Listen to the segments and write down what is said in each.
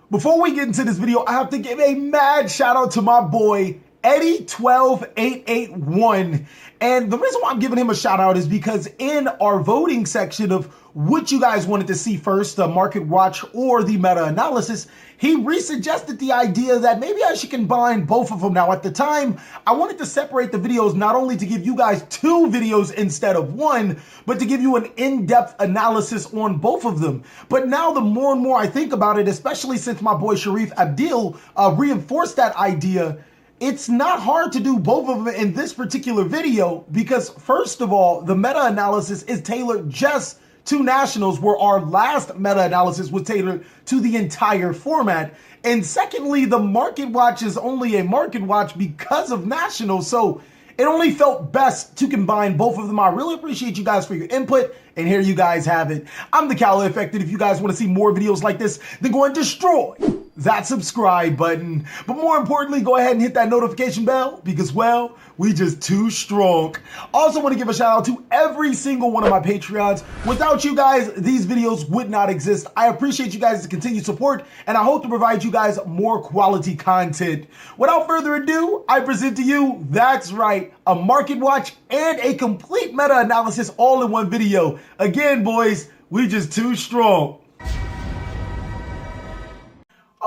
Before we get into this video, I have to give a mad shout out to my boy, Eddie12881. And the reason why I'm giving him a shout out is because in our voting section of what you guys wanted to see first, the market watch or the meta analysis, he resuggested the idea that maybe I should combine both of them. Now, at the time, I wanted to separate the videos not only to give you guys 2 videos instead of 1, but to give you an in-depth analysis on both of them. But now the more and more I think about it, especially since my boy Sharif Abdil reinforced that idea, it's not hard to do both of them in this particular video because, first of all, the meta-analysis is tailored just to nationals, where our last meta-analysis was tailored to the entire format. And secondly, the market watch is only a market watch because of nationals, so it only felt best to combine both of them. I really appreciate you guys for your input, and here you guys have it. I'm TheCaliEffect, and if you guys want to see more videos like this, then go and destroy that subscribe button. But more importantly, go ahead and hit that notification bell because, well, we just too strong. Also want to give a shout out to every single one of my Patreons. Without you guys, these videos would not exist. I appreciate you guys' continued support, and I hope to provide you guys more quality content. Without further ado, I present to you, that's right, a market watch and a complete meta analysis all in one video. Again, boys, we just too strong.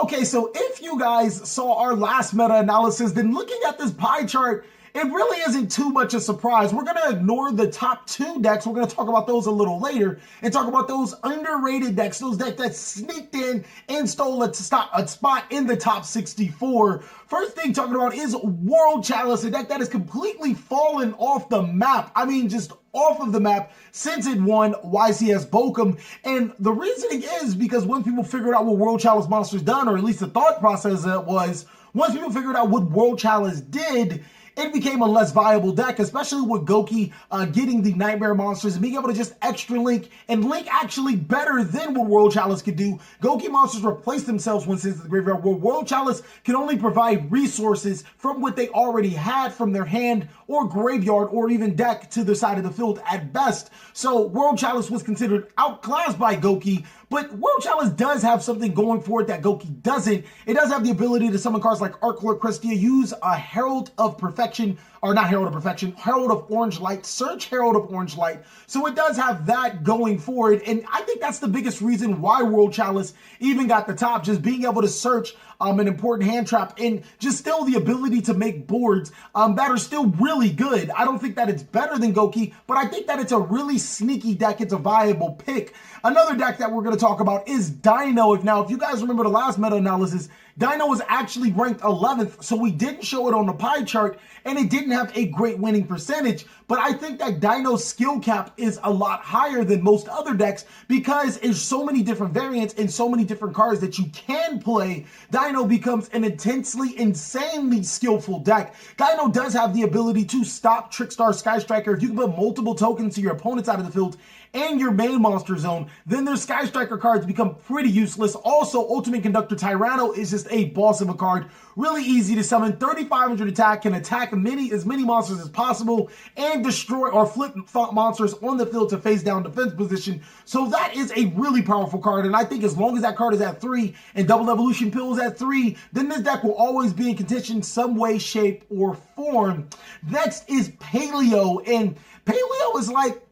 Okay, so if you guys saw our last meta-analysis, then looking at this pie chart, it really isn't too much a surprise. We're going to ignore the top 2 decks. We're going to talk about those a little later and talk about those underrated decks, those decks that sneaked in and stole a spot in the top 64. First thing talking about is World Chalice, a deck that has completely fallen off the map. I mean, just off of the map since it won YCS Bochum. And the reasoning is because once people figured out what World Chalice Monsters done, or at least the thought process was, once people figured out what World Chalice did, it became a less viable deck, especially with Gouki getting the Nightmare Monsters and being able to just extra link and link actually better than what World Chalice could do. Gouki Monsters replace themselves once into the graveyard, where World Chalice can only provide resources from what they already had from their hand or graveyard or even deck to the side of the field at best. So World Chalice was considered outclassed by Gouki, but World Chalice does have something going for it that Gouki doesn't. It does have the ability to summon cards like Arclord Crestia, use a Herald of Perfection, or not Herald of Perfection, Herald of Orange Light, search Herald of Orange Light. So it does have that going for it, and I think that's the biggest reason why World Chalice even got the top, just being able to search an important hand trap and just still the ability to make boards that are still really good. I don't think that it's better than Gouki, but I think that it's a really sneaky deck. It's a viable pick. Another deck that we're going to talk about is Dino. If you guys remember the last meta analysis, Dino was actually ranked 11th, so we didn't show it on the pie chart, and it didn't have a great winning percentage. But I think that Dino's skill cap is a lot higher than most other decks because there's so many different variants and so many different cards that you can play. Dino becomes an intensely, insanely skillful deck. Dino does have the ability to stop Trickstar Sky Striker. If you can put multiple tokens to your opponent's side of the field and your main monster zone, then their Sky Striker cards become pretty useless. Also, Ultimate Conductor Tyranno is just a boss of a card. Really easy to summon, 3,500 attack, can attack as many monsters as possible, and destroy or flip monsters on the field to face down defense position. So that is a really powerful card, and I think as long as that card is at 3 and Double Evolution Pill is at 3, then this deck will always be in contention some way, shape, or form. Next is Paleo, and Paleo is like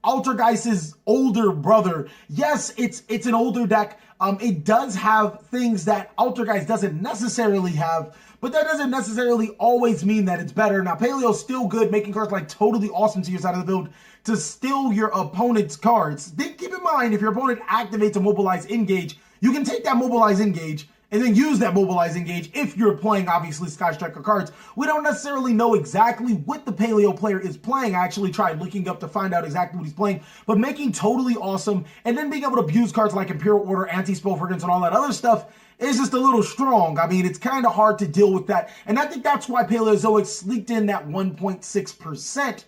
Altergeist's older brother. Yes, it's an older deck. It does have things that Altergeist doesn't necessarily have, but that doesn't necessarily always mean that it's better. Now, Paleo's still good, making cards like totally awesome to your side of the field to steal your opponent's cards. Then keep in mind, if your opponent activates a Mobilize Engage, you can take that Mobilize Engage and then use that Mobilize Engage if you're playing, obviously, Sky Striker cards. We don't necessarily know exactly what the Paleo player is playing. I actually tried looking up to find out exactly what he's playing, but making totally awesome and then being able to abuse cards like Imperial Order, Anti-Spell Fragrance, and all that other stuff is just a little strong. I mean, it's kind of hard to deal with that, and I think that's why Paleozoic sneaked in that 1.6%.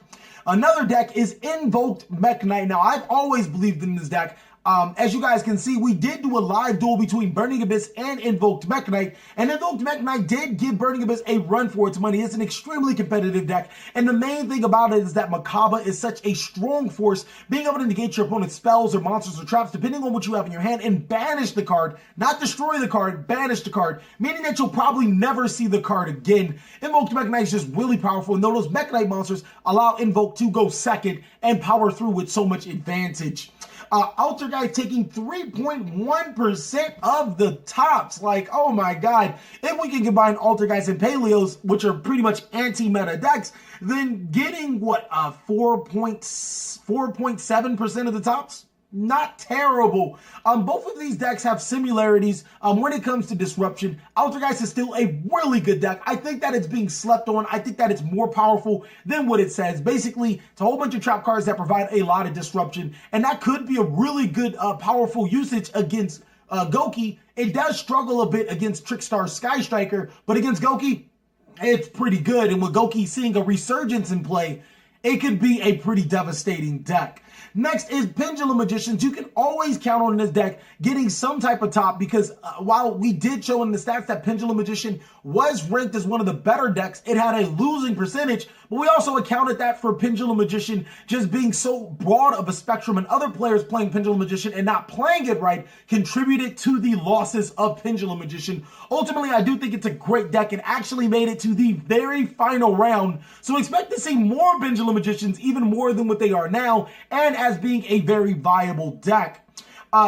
Another deck is Invoked Mech Knight. Now, I've always believed in this deck. As you guys can see, we did do a live duel between Burning Abyss and Invoked Mech Knight, and Invoked Mech Knight did give Burning Abyss a run for its money. It's an extremely competitive deck, and the main thing about it is that Makaba is such a strong force, being able to negate your opponent's spells or monsters or traps, depending on what you have in your hand, and banish the card, not destroy the card, banish the card, meaning that you'll probably never see the card again. Invoked Mech Knight is just really powerful, and those Mech Knight monsters allow Invoke to go second and power through with so much advantage. Altergeist taking 3.1% of the tops. Like, oh my god. If we can combine Altergeist and Paleos, which are pretty much anti-meta decks, then getting, what, 4.7% of the tops? Not terrible. Both of these decks have similarities when it comes to disruption. Altergeist is still a really good deck. I think that it's being slept on. I think that it's more powerful than what it says. Basically, it's a whole bunch of trap cards that provide a lot of disruption, and that could be a really good, powerful usage against Gouki. It does struggle a bit against Trickstar Sky Striker, but against Gouki, it's pretty good. And with Gouki seeing a resurgence in play, it could be a pretty devastating deck. Next is Pendulum Magicians. You can always count on this deck getting some type of top because while we did show in the stats that Pendulum Magician was ranked as one of the better decks, it had a losing percentage, but we also accounted that for Pendulum Magician just being so broad of a spectrum and other players playing Pendulum Magician and not playing it right contributed to the losses of Pendulum Magician. Ultimately, I do think it's a great deck and actually made it to the very final round. So expect to see more Pendulum Magicians, even more than what they are now, and as being a very viable deck.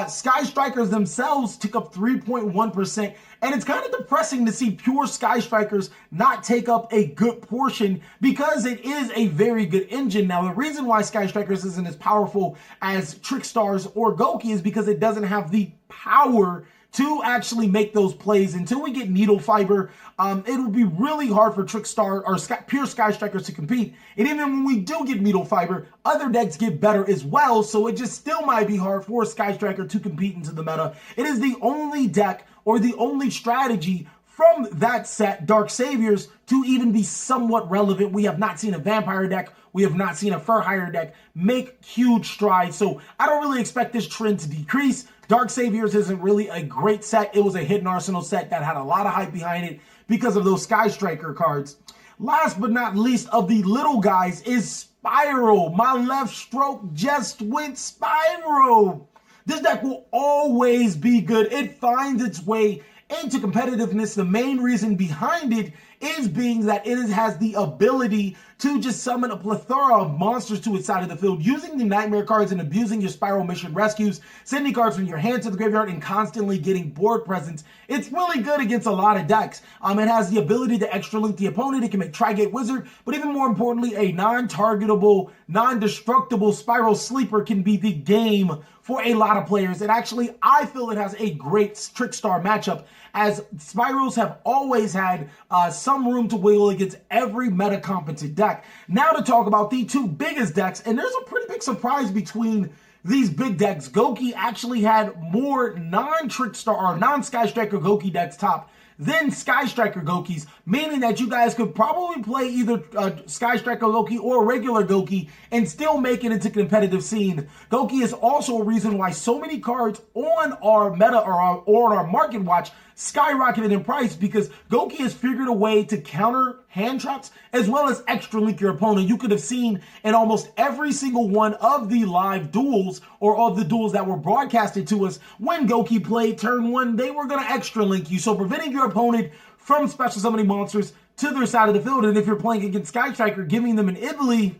Sky Strikers themselves took up 3.1%, and it's kind of depressing to see pure Sky Strikers not take up a good portion because it is a very good engine. Now, the reason why Sky Strikers isn't as powerful as Trickstars or Gouki is because it doesn't have the power to actually make those plays. Until we get Needle Fiber, it would be really hard for Trickstar or pure Sky Strikers to compete. And even when we do get Needle Fiber, other decks get better as well, so it just still might be hard for Sky Striker to compete into the meta. It is the only deck or the only strategy from that set, Dark Saviors, to even be somewhat relevant. We have not seen a Vampire deck, we have not seen a Fur Hire deck make huge strides, so I don't really expect this trend to decrease. Dark Saviors isn't really a great set. It was a hidden arsenal set that had a lot of hype behind it because of those Sky Striker cards. Last but not least of the little guys is Spyro. My left stroke just went Spyro. This deck will always be good. It finds its way into competitiveness. The main reason behind it is being that it has the ability to just summon a plethora of monsters to its side of the field, using the Nightmare cards and abusing your Spiral Mission rescues, sending cards from your hand to the graveyard, and constantly getting board presence. It's really good against a lot of decks. It has the ability to extra link the opponent. It can make Tri-Gate Wizard, but even more importantly, a non-targetable, non-destructible Spiral Sleeper can be the game for a lot of players. And actually, I feel it has a great Trickstar matchup, as Spirals have always had some room to wiggle against every meta competent deck. Now to talk about the two biggest decks, and there's a pretty big surprise between these big decks. Gouki actually had more non-Trickstar or non-Sky Striker Gouki decks top than Sky Striker Goukis, meaning that you guys could probably play either Sky Striker Gouki or regular Gouki and still make it into competitive scene. Gouki is also a reason why so many cards on our meta or on our market watch skyrocketed in price, because Gouki has figured a way to counter hand traps as well as extra link your opponent. You could have seen in almost every single one of the live duels or of the duels that were broadcasted to us, when Gouki played turn one, they were going to extra link you, so preventing your opponent from special summoning monsters to their side of the field. And if you're playing against Sky Striker, giving them an Ibly,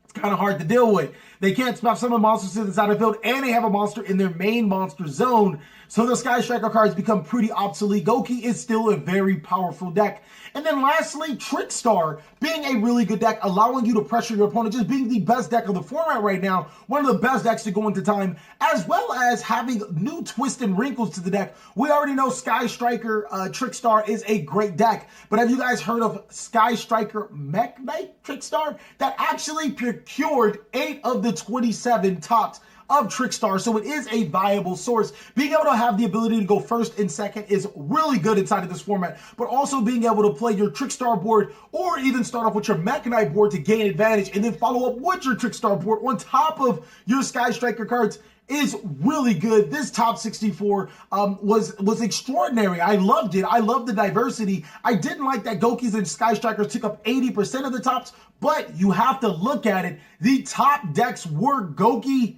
it's kind of hard to deal with. They can't special summon monsters to the side of the field, and they have a monster in their main monster zone, so the Sky Striker cards become pretty obsolete. Gouki is still a very powerful deck. And then lastly, Trickstar being a really good deck, allowing you to pressure your opponent, just being the best deck of the format right now, one of the best decks to go into time, as well as having new twists and wrinkles to the deck. We already know Sky Striker Trickstar is a great deck, but have you guys heard of Sky Striker Mech Knight Trickstar? That actually procured 8 of the 27 tops of Trickstar, so it is a viable source. Being able to have the ability to go first and second is really good inside of this format, but also being able to play your Trickstar board or even start off with your Mech Knight board to gain advantage and then follow up with your Trickstar board on top of your Sky Striker cards is really good. This top 64 was extraordinary. I loved it. I loved the diversity. I didn't like that Goukis and Sky Strikers took up 80% of the tops, but you have to look at it. The top decks were Gouki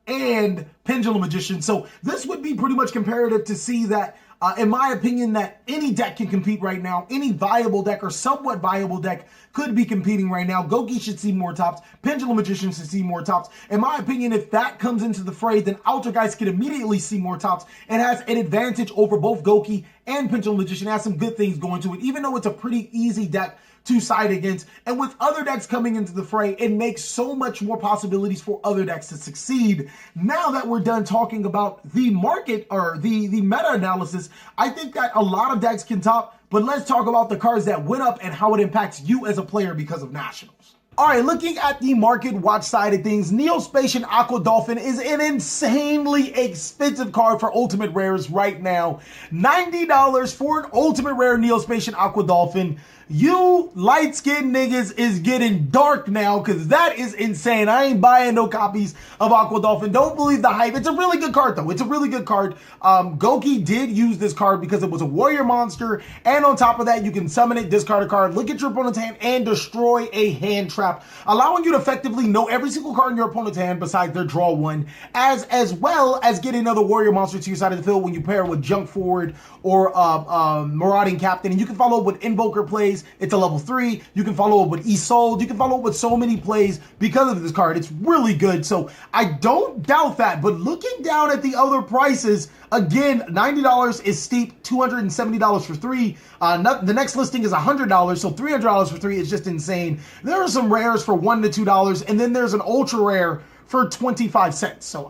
and Pendulum Magician. So this would be pretty much comparative to see that, in my opinion, that any deck can compete right now. Any viable deck or somewhat viable deck could be competing right now. Gouki should see more tops. Pendulum Magician should see more tops. In my opinion, if that comes into the fray, then Altergeist could immediately see more tops and has an advantage over both Gouki and Pendulum Magician. It has some good things going to it, even though it's a pretty easy deck to side against. And with other decks coming into the fray, it makes so much more possibilities for other decks to succeed. Now that we're done talking about the market or the meta analysis, I think that a lot of decks can top, but let's talk about the cards that went up and how it impacts you as a player because of Nationals. All right, looking at the market watch side of things, Spacian Aqua Dolphin is an insanely expensive card for Ultimate Rares right now. $90 for an Ultimate Rare Spacian Aqua Dolphin. You light-skinned niggas is getting dark now because that is insane. I ain't buying no copies of Aqua Dolphin. Don't believe the hype. It's a really good card, though. It's a really good card. Gouki did use this card because it was a warrior monster, and on top of that, you can summon it, discard a card, look at your opponent's hand, and destroy a hand trap, allowing you to effectively know every single card in your opponent's hand besides their draw one, as well as get another warrior monster to your side of the field when you pair with Junk Forward or Marauding Captain. And you can follow up with Invoker plays. It's a level 3. You can follow up with Isolde. You can follow up with so many plays because of this card. It's really good. So I don't doubt that. But looking down at the other prices, again, $90 is steep. $270 for 3. The next listing is $100. So $300 for 3 is just insane. There are some rares for $1 to $2. And then there's an ultra rare for 25 cents. So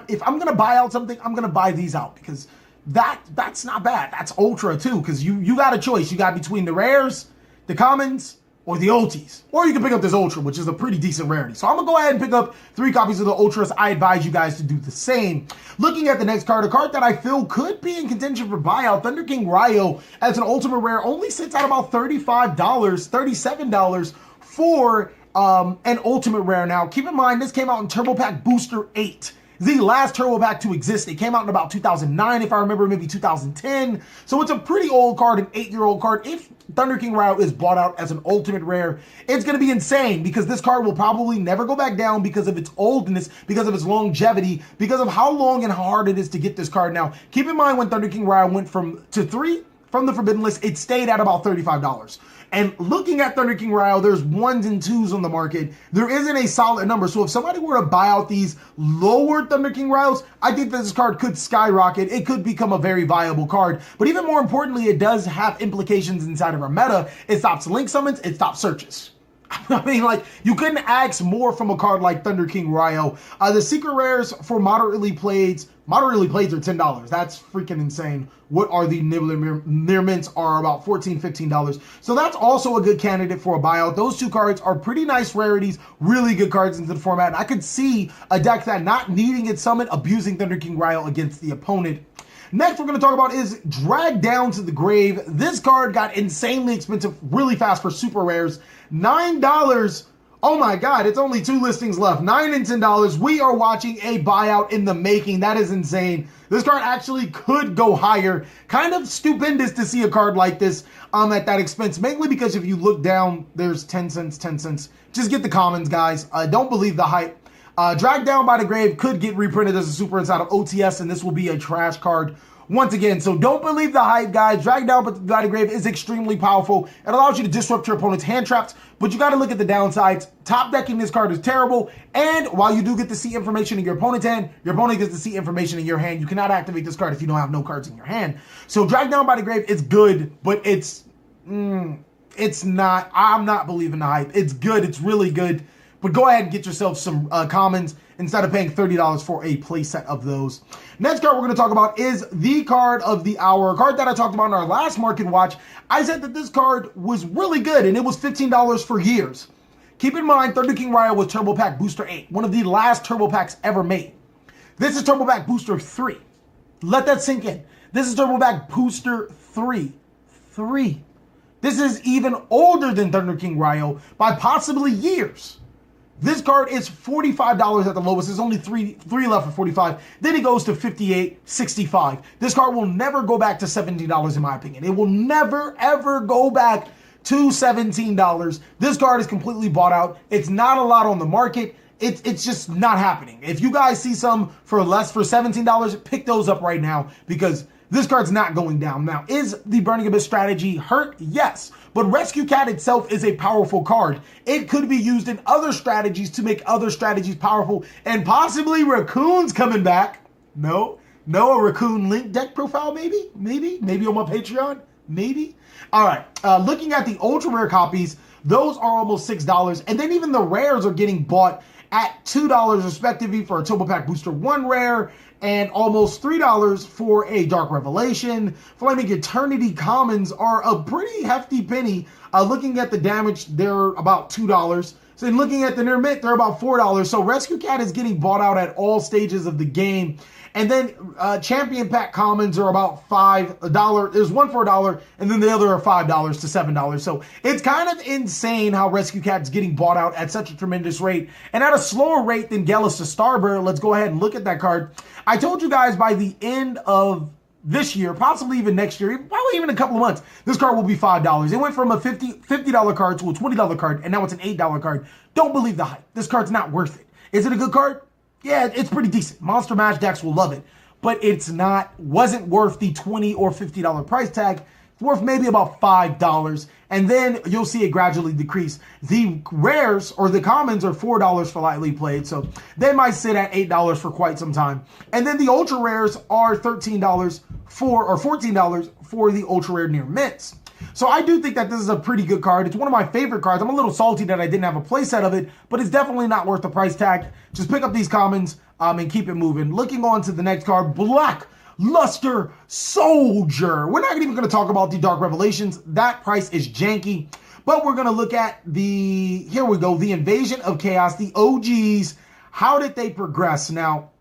if I'm going to buy out something, I'm going to buy these out because that's not bad. That's ultra too, because you got a choice. You got between the rares, the commons, or the ultis. Or you can pick up this ultra, which is a pretty decent rarity. So I'm going to go ahead and pick up 3 copies of the ultras. I advise you guys to do the same. Looking at the next card, a card that I feel could be in contention for buyout, Thunder King Rio as an ultimate rare only sits at about $35, $37 for an ultimate rare. Now, keep in mind, this came out in Turbo Pack Booster 8. The last Turbo Pack to exist. It came out in about 2009, if I remember, maybe 2010. So it's a pretty old card, an 8-year-old card. If Thunder King Rio is bought out as an ultimate rare, it's going to be insane because this card will probably never go back down because of its oldness, because of its longevity, because of how long and how hard it is to get this card. Now, keep in mind when Thunder King Rio went to 3 from the Forbidden List, it stayed at about $35. And looking at Thunder King Rio, there's 1s and 2s on the market. There isn't a solid number. So if somebody were to buy out these lower Thunder King Rios, I think that this card could skyrocket. It could become a very viable card. But even more importantly, it does have implications inside of our meta. It stops link summons. It stops searches. I mean, like, you couldn't ask more from a card like Thunder King Rio. The secret rares for moderately played are $10. That's freaking insane. What are the Nibbler Near Mints are about $14, $15. So that's also a good candidate for a buyout. Those 2 cards are pretty nice rarities, really good cards into the format. And I could see a deck that not needing its summon, abusing Thunder King Rio against the opponent. Next, we're going to talk about is Drag Down to the Grave. This card got insanely expensive really fast for super rares. $9. Oh my God, it's only 2 listings left. $9 and $10. We are watching a buyout in the making. That is insane. This card actually could go higher. Kind of stupendous to see a card like this at that expense. Mainly because if you look down, there's 10 cents, 10 cents. Just get the commons, guys. Don't believe the hype. Drag Down by the Grave could get reprinted as a super inside of OTS, and this will be a trash card once again. So don't believe the hype, guys. Drag Down by the Grave is extremely powerful. It allows you to disrupt your opponent's hand traps, but you got to look at the downsides. Top decking this card is terrible, and while you do get to see information in your opponent's hand, your opponent gets to see information in your hand. You cannot activate this card if you don't have no cards in your hand. So Drag Down by the Grave is good, but it's not. I'm not believing the hype. It's good. It's really good. But go ahead and get yourself some commons instead of paying $30 for a playset of those. Next card we're going to talk about is the card of the hour, a card that I talked about in our last market watch. I said that this card was really good, and it was $15 for years. Keep in mind, Thunder King Rio was Turbo Pack Booster 8, one of the last Turbo Packs ever made. This is Turbo Pack Booster 3. Let that sink in. This is Turbo Pack Booster 3. This is even older than Thunder King Rio by possibly years. This card is $45 at the lowest. There's only three left for 45. Then it goes to 58, 65. This card will never go back to $17 in my opinion. It will never, ever go back to $17. This card is completely bought out. It's not a lot on the market. It's just not happening. If you guys see some for less for $17, pick those up right now because this card's not going down. Now, is the Burning Abyss strategy hurt? Yes. But Rescue Cat itself is a powerful card. It could be used in other strategies to make other strategies powerful. And possibly Raccoon's coming back. No, a Raccoon Link deck profile maybe on my Patreon, maybe. All right, looking at the ultra rare copies, those are almost $6. And then even the rares are getting bought at $2 respectively for a Turbo Pack Booster 1 rare and almost $3 for a Dark Revelation. Flaming Eternity commons are a pretty hefty penny. Looking at the damage, they're about $2. So in looking at the near mint, they're about $4. So Rescue Cat is getting bought out at all stages of the game. And then Champion Pack commons are about $5. There's one for $1, and then the other are $5 to $7. So it's kind of insane how Rescue Cat's getting bought out at such a tremendous rate. And at a slower rate than Gallus the Starbearer. Let's go ahead and look at that card. I told you guys by the end of this year, possibly even next year, probably even a couple of months, this card will be $5. It went from a $50 card to a $20 card, and now it's an $8 card. Don't believe the hype. This card's not worth it. Is it a good card? Yeah, it's pretty decent. Monster Mash decks will love it, but wasn't worth the $20 or $50 price tag. It's worth maybe about $5, and then you'll see it gradually decrease. The rares or the commons are $4 for lightly played, so they might sit at $8 for quite some time. And then the ultra rares are $13 or $14 for the ultra rare near mints. So I do think that this is a pretty good card. It's one of my favorite cards. I'm a little salty that I didn't have a playset of it, but it's definitely not worth the price tag. Just pick up these commons and keep it moving. Looking on to the next card, Black Luster Soldier. We're not even going to talk about the Dark Revelations. That price is janky. But we're going to look at here we go, the Invasion of Chaos, the OGs. How did they progress? Now,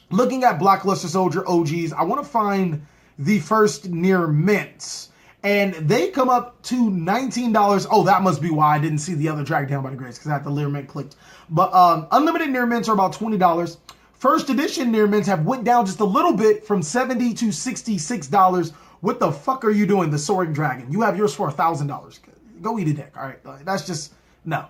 looking at Black Luster Soldier OGs, I want to find the first near mints. And they come up to $19. Oh, that must be why I didn't see the other Drag Down by the Grace, because I had the near mint clicked. But unlimited near mints are about $20. First edition near mints have went down just a little bit from $70 to $66. What the fuck are you doing, the Soaring Dragon? You have yours for $1,000. Go eat a dick, all right? That's just, no,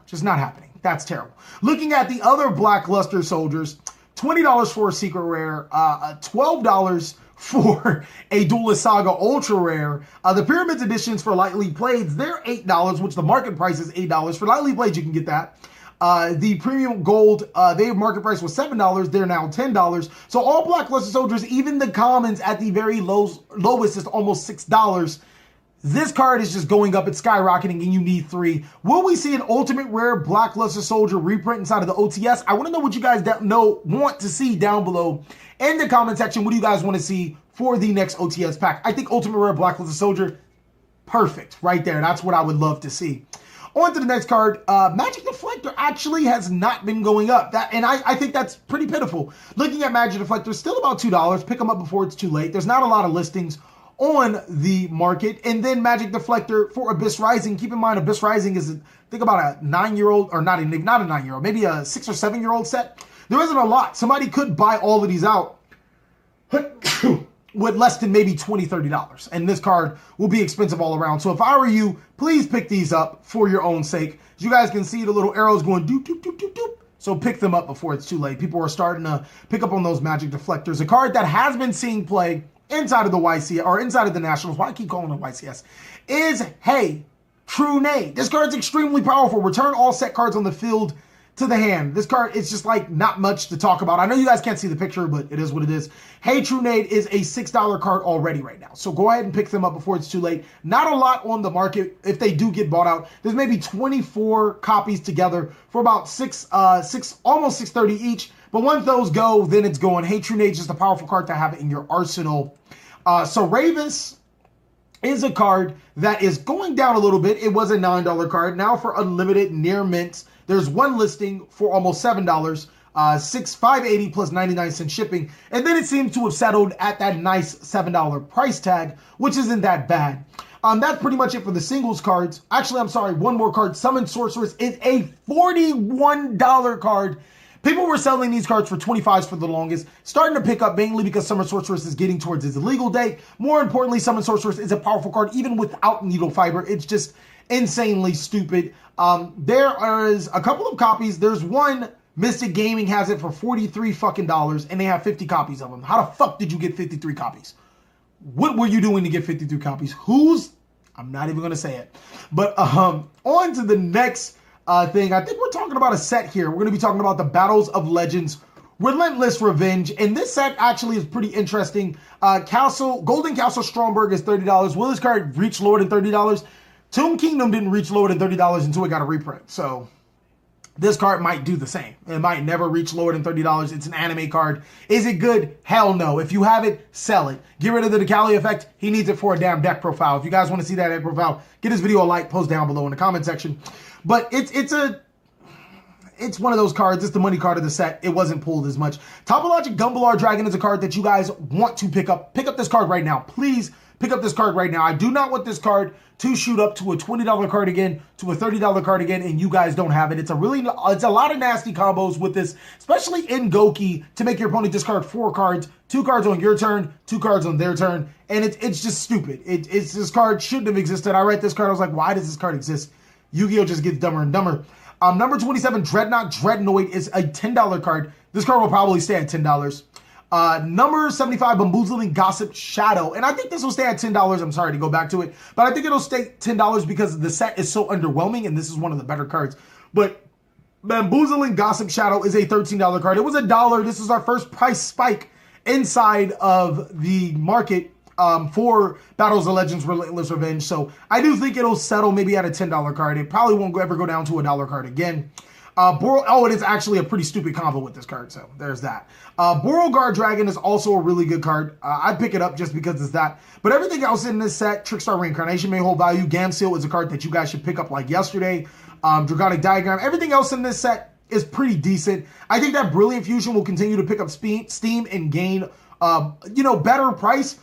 just not happening. That's terrible. Looking at the other Black Luster Soldiers, $20 for a secret rare, $12 for a Duelist Saga Ultra Rare. The Pyramids editions for lightly played, they're $8, which the market price is $8. For lightly played, you can get that. The Premium Gold, their market price was $7. They're now $10. So all Black Luster Soldiers, even the commons at the very lowest is almost $6. This card is just going up, it's skyrocketing, and you need 3. Will we see an Ultimate Rare Black Luster Soldier reprint inside of the OTS? I want to know what you guys want to see down below in the comment section. What do you guys want to see for the next OTS pack? I think Ultimate Rare Black Luster Soldier, perfect, right there. That's what I would love to see. On to the next card. Magic Deflector actually has not been going up. I think that's pretty pitiful. Looking at Magic Deflector, still about $2. Pick them up before it's too late. There's not a lot of listings on the market. And then Magic Deflector for Abyss Rising. Keep in mind, Abyss Rising is, think about a 9-year-old, or not a 9-year-old, maybe a 6 or 7-year-old set. There isn't a lot. Somebody could buy all of these out with less than maybe $20, $30. And this card will be expensive all around. So if I were you, please pick these up for your own sake. As you guys can see, the little arrows going doop, doop, doop, doop, doop. So pick them up before it's too late. People are starting to pick up on those Magic Deflectors. A card that has been seeing play inside of the YCS, or inside of the Nationals, why I keep calling it YCS, is, hey, True Nade. This card's extremely powerful. Return all set cards on the field to the hand. This card is just like not much to talk about. I know you guys can't see the picture, but it is what it is. Hey True Nade is a $6 card already right now. So go ahead and pick them up before it's too late. Not a lot on the market if they do get bought out. There's maybe 24 copies together for about almost $6.30 each. But once those go, then it's going. Hey True Nade is just a powerful card to have it in your arsenal. So Ravis is a card that is going down a little bit. It was a $9 card. Now for unlimited near mints, there's one listing for almost $7, $5.80 plus 99 cents shipping. And then it seems to have settled at that nice $7 price tag, which isn't that bad. That's pretty much it for the singles cards. Actually, I'm sorry, one more card. Summon Sorceress is a $41 card. People were selling these cards for 25s for the longest, starting to pick up mainly because Summon Sorceress is getting towards its illegal day. More importantly, Summon Sorceress is a powerful card even without Needle Fiber. It's just insanely stupid. There is a couple of copies. There's one, Mystic Gaming has it for $43 fucking dollars, and they have 50 copies of them. How the fuck did you get 53 copies? What were you doing to get 53 copies? I'm not even going to say it. But on to the next thing. I think we're talking about a set here. We're going to be talking about the Battles of Legends Relentless Revenge. And this set actually is pretty interesting. Golden Castle Stromberg is $30. Will this card reach lower than $30? Tomb Kingdom didn't reach lower than $30 until it got a reprint. So this card might do the same. It might never reach lower than $30. It's an anime card. Is it good? Hell no. If you have it, sell it. Get rid of the TheCaliEffect. He needs it for a damn deck profile. If you guys want to see that deck profile, get this video a like, post down below in the comment section. But it's one of those cards. It's the money card of the set. It wasn't pulled as much. Topologic Gumbalar Dragon is a card that you guys want to pick up. Pick up this card right now. Please pick up this card right now. I do not want this card to shoot up to a $20 card again, to a $30 card again, and you guys don't have it. It's a lot of nasty combos with this, especially in Gouki, to make your opponent discard 4 cards, 2 cards on your turn, 2 cards on their turn, and it's just stupid. This card shouldn't have existed. I read this card, I was like, why does this card exist? Yu-Gi-Oh just gets dumber and dumber. Number 27, Dreadnought Dreadnoid is a $10 card. This card will probably stay at $10. Number 75, Bamboozling Gossip Shadow. And I think this will stay at $10. I'm sorry to go back to it, but I think it'll stay $10 because the set is so underwhelming, and this is one of the better cards. But Bamboozling Gossip Shadow is a $13 card. It was $1. This is our first price spike inside of the market for Battles of Legends Relentless Revenge. So I do think it'll settle maybe at a $10 card. It probably won't ever go down to a $1 card again. It is actually a pretty stupid combo with this card, so there's that. Beauregard Dragon is also a really good card. I'd pick it up just because it's that. But everything else in this set, Trickstar Reincarnation may hold value. Gamseal is a card that you guys should pick up like yesterday. Draconic Diagram. Everything else in this set is pretty decent. I think that Brilliant Fusion will continue to pick up steam and gain, better price.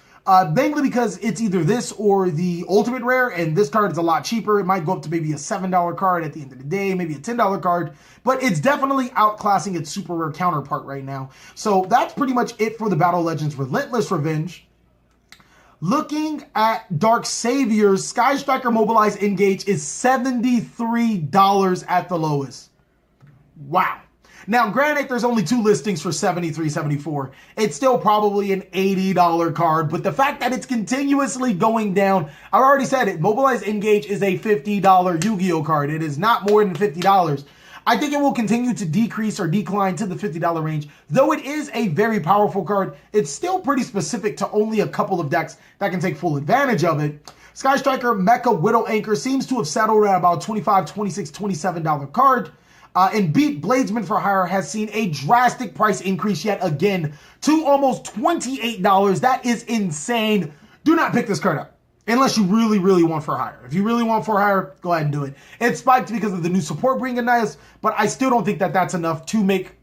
Mainly because it's either this or the Ultimate Rare, and this card is a lot cheaper. It might go up to maybe a $7 card at the end of the day, maybe a $10 card, but it's definitely outclassing its super rare counterpart right now. So that's pretty much it for the Battle Legends Relentless Revenge. Looking at Dark Saviors, Sky Striker Mobilize Engage is $73 at the lowest. Wow. Now, granted, there's only 2 listings for $73, $74. It's still probably an $80 card, but the fact that it's continuously going down, I already said it, Mobilize Engage is a $50 Yu-Gi-Oh card. It is not more than $50. I think it will continue to decrease or decline to the $50 range. Though it is a very powerful card, it's still pretty specific to only a couple of decks that can take full advantage of it. Sky Striker Mecha Widow Anchor seems to have settled at about $25, $26, $27 card. And Beat Bladesman for Hire has seen a drastic price increase yet again to almost $28. That is insane. Do not pick this card up unless you really, really want For Hire. If you really want For Hire, go ahead and do it. It spiked because of the new support bringing us, but I still don't think that that's enough to make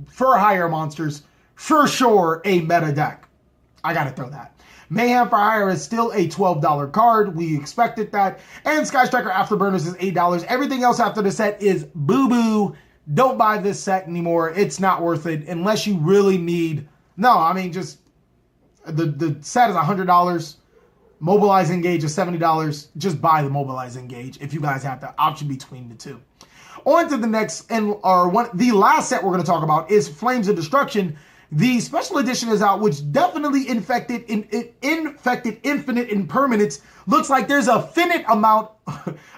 For Hire monsters for sure a meta deck. I gotta throw that. Mayhem for Hire is still a $12 card. We expected that. And Sky Striker Afterburners is $8. Everything else after the set is boo-boo. Don't buy this set anymore. It's not worth it unless you really need... No, I mean, just... The set is $100. Mobilize Engage is $70. Just buy the Mobilize Engage if you guys have the option between the two. On to the next, the last set we're going to talk about is Flames of Destruction. The special edition is out, which definitely infected infinite impermanence. Looks like there's a finite amount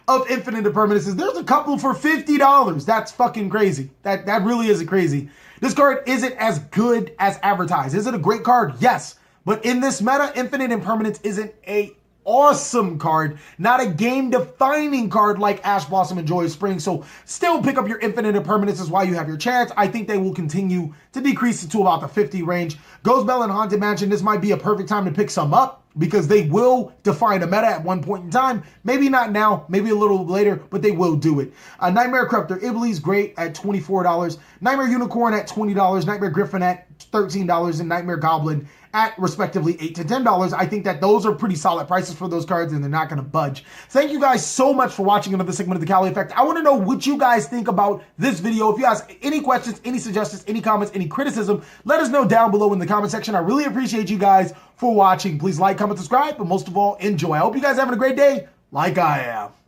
of infinite impermanences. There's a couple for $50. That's fucking crazy. That really is crazy. This card isn't as good as advertised. Is it a great card? Yes. But in this meta, infinite impermanence isn't a awesome card, not a game-defining card like Ash Blossom and Joy of Spring. So still pick up your infinite impermanences while you have your chance. I think they will continue to decrease to about the 50 range. Ghost Bell and Haunted Mansion, this might be a perfect time to pick some up because they will define a meta at one point in time. Maybe not now, maybe a little later, but they will do it. Nightmare Corruptor Iblis, great at $24. Nightmare Unicorn at $20. Nightmare Griffin at $13. And Nightmare Goblin at respectively $8 to $10. I think that those are pretty solid prices for those cards, and they're not going to budge. Thank you guys so much for watching another segment of the Cali Effect. I want to know what you guys think about this video. If you have any questions, any suggestions, any comments, any criticism, let us know down below in the comment section. I really appreciate you guys for watching. Please like, comment, subscribe, but most of all, enjoy. I hope you guys are having a great day like I am.